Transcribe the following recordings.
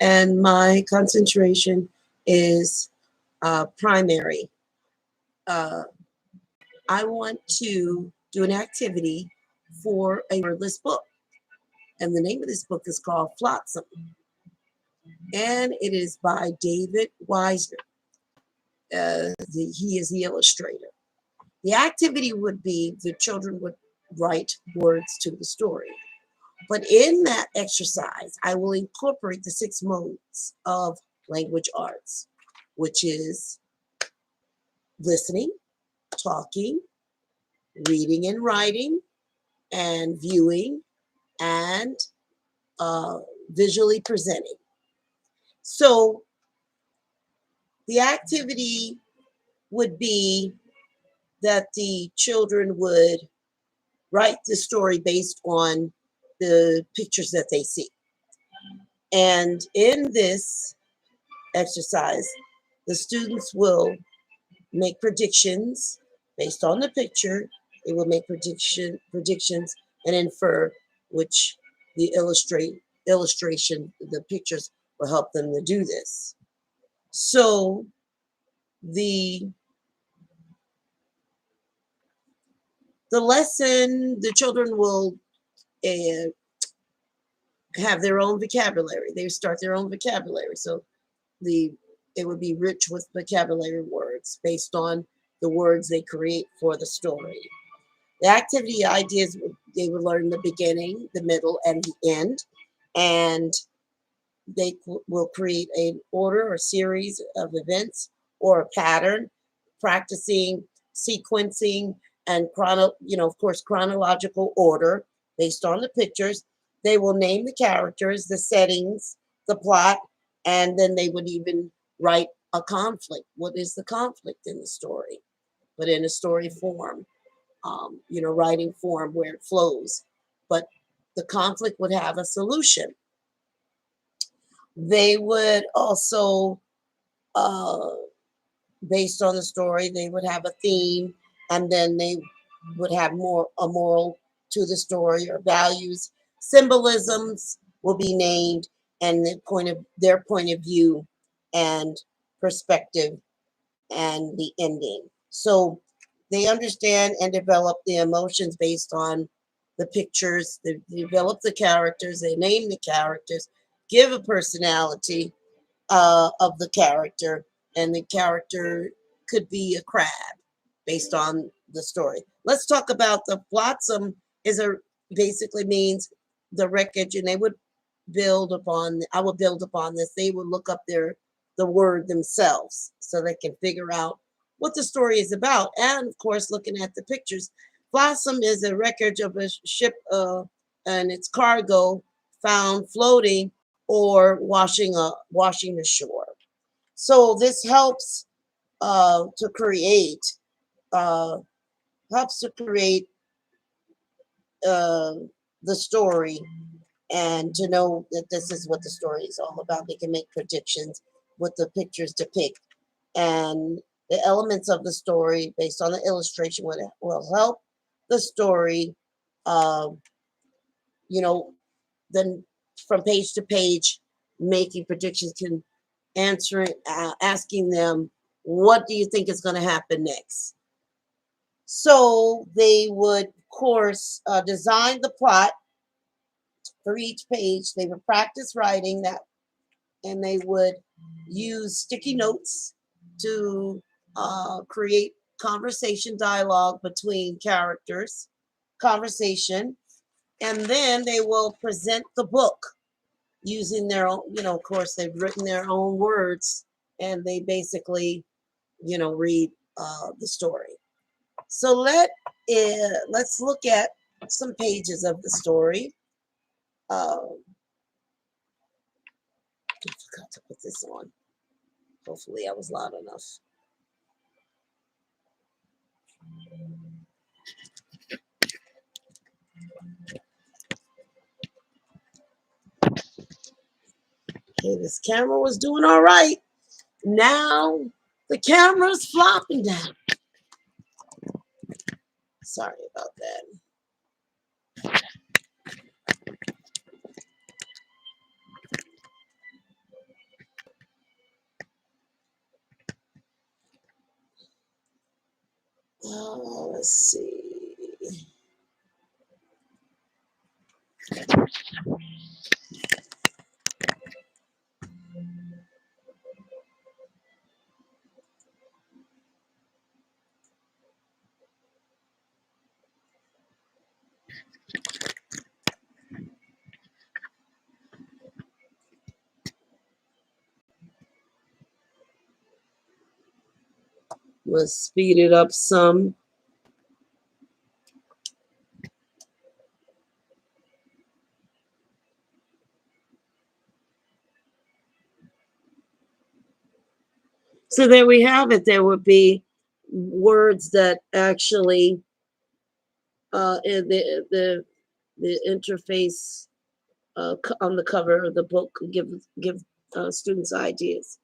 and my concentration is primary. Uh, I want to do an activity for a wordless book, and the name of this book is called Flotsam, and it is by David Wisner. He is the illustrator. The activity would be the children would write words to the story. But in that exercise, I will incorporate the 6 modes of language arts, which is listening, talking, reading and writing, and viewing, and uh, visually presenting. So the activity would be that the children would write the story based on the pictures that they see. And in this exercise, the students will make predictions based on the picture. They will make predictions and infer which the illustration, the pictures will help them to do this. So the lesson, the children will uh, have their own vocabulary. They start their own vocabulary. So the it would be rich with vocabulary words based on the words they create for the story. The activity ideas, they would learn the beginning, the middle, and the end, and they will create an order or series of events or a pattern, practicing sequencing and of course, chronological order based on the pictures. They will name the characters, the settings, the plot, and then they would even write a conflict. What is the conflict in the story? But in a story form, writing form where it flows. But the conflict would have a solution. They would also, uh, based on the story, they would have a theme, and then they would have a moral to the story or values. Symbolisms will be named, and their point of view and perspective and the ending. So they understand and develop the emotions based on the pictures. They develop the characters. They name the characters, give a personality of the character, and the character could be a crab based on the story. Let's talk about the flotsam. Basically means the wreckage, and they would build upon. I will build upon this. They would look up the word themselves so they can figure out what the story is about, and of course, looking at the pictures. Flotsam is a wreckage of a ship and its cargo found floating or washing the shore. So this to create uh, helps to create uh, the story and to know that this is what the story is all about. They can make predictions what the pictures depict, and the elements of the story based on the illustration will help the story. Uh, you know, then from page to page, making predictions, can answering, asking them, what do you think is going to happen next? So they would, of course, design the plot for each page. They would practice writing that, and they would use sticky notes to create conversation dialogue between characters, conversation, and then they will present the book using their own, of course, they've written their own words, and they basically, read the story. So let's look at some pages of the story. I forgot to put this on. Hopefully I was loud enough. Okay, this camera was doing all right. Now the camera's flopping down. Sorry about that. Let's see. Let's speed it up some. So there we have it. There would be words that actually in the interface on the cover of the book give students ideas.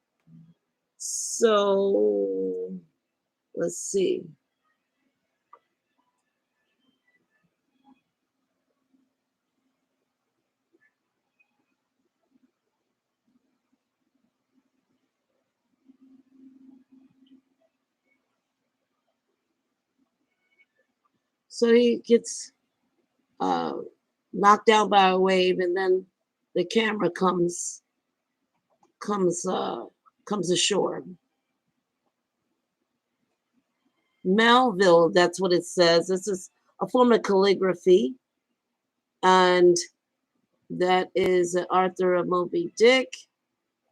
So let's see. So he gets uh, knocked down by a wave, and then the camera comes comes ashore. Melville, that's what it says. This is a form of calligraphy, and that is Arthur of Moby Dick.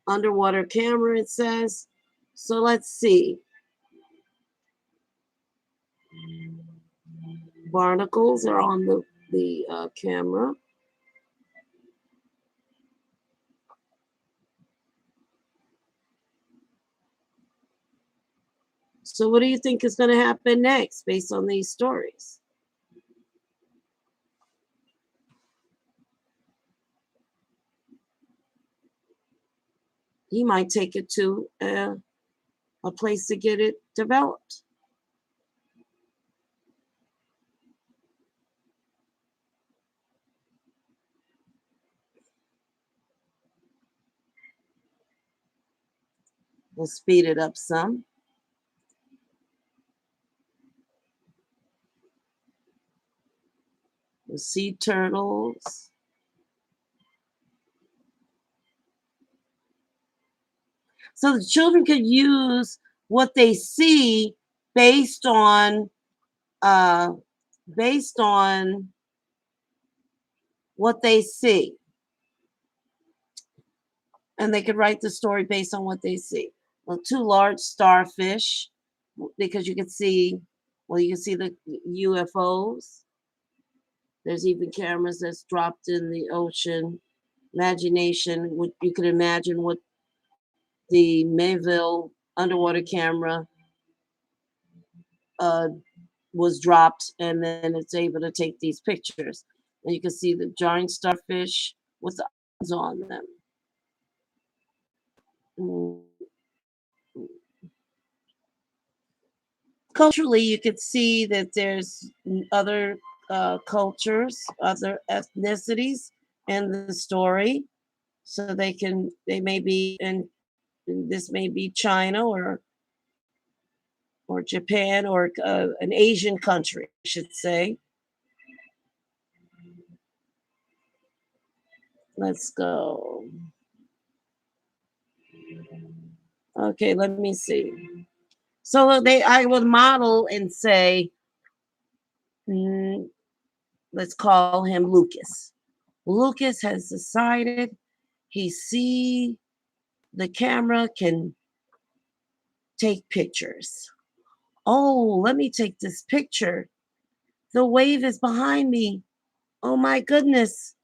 Underwater camera, it says. So let's see. Barnacles are on the camera. So what do you think is going to happen next based on these stories? He might take it to a place to get it developed. We'll speed it up some. The sea turtles. So the children could use what they see based on uh, based on what they see, and they could write the story based on what they see. Well, two large starfish, because you can see, well, you can see the UFOs. There's even cameras that's dropped in the ocean. Imagination, you could imagine what the Mayville underwater camera uh, was dropped, and then it's able to take these pictures. And you can see the giant starfish with the eyes on them. Mm. Culturally, you could see that there's other cultures, other ethnicities in the story. So they may be this may be China or Japan or an Asian country, I should say. Let's go. Okay, let me see. So I would model and say, mm, let's call him Lucas. Lucas has decided he see the camera can take pictures. Oh, let me take this picture. The wave is behind me. Oh my goodness.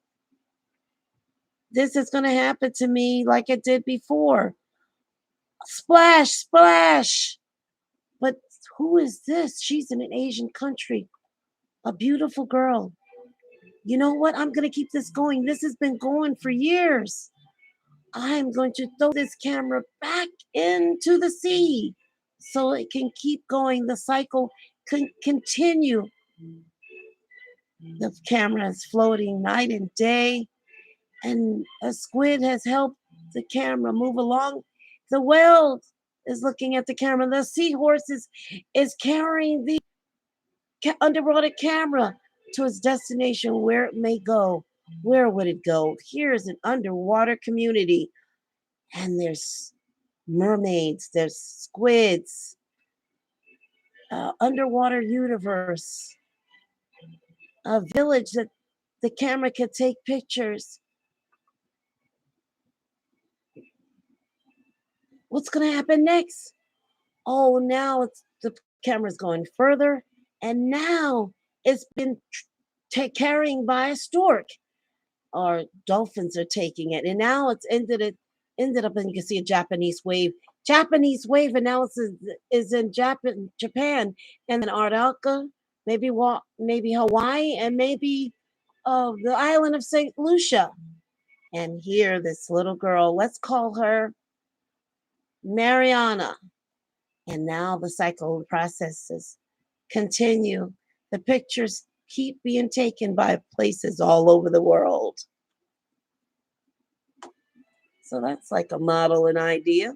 This is going to happen to me like it did before. Splash, splash. But who is this? She's in an Asian country. A beautiful girl. You know what? I'm going to keep this going. This has been going for years. I'm going to throw this camera back into the sea so it can keep going. The cycle can continue. The camera is floating night and day, and a squid has helped the camera move along. The whale is looking at the camera. The seahorse is carrying underwater camera to its destination, where it may go. Where would it go? Here's an underwater community, and there's mermaids, there's squids, underwater universe, a village that the camera can take pictures. What's going to happen next? Oh, now it's the camera's going further, and now it's been carrying by a stork, or dolphins are taking it, and now it's ended up, and you can see a Japanese wave, and now is in Japan, and then Antarctica, maybe Hawaii, and maybe the island of Saint Lucia. And here, this little girl, let's call her Mariana. And now the cycle processes continue. The pictures keep being taken by places all over the world. So that's like a model and idea.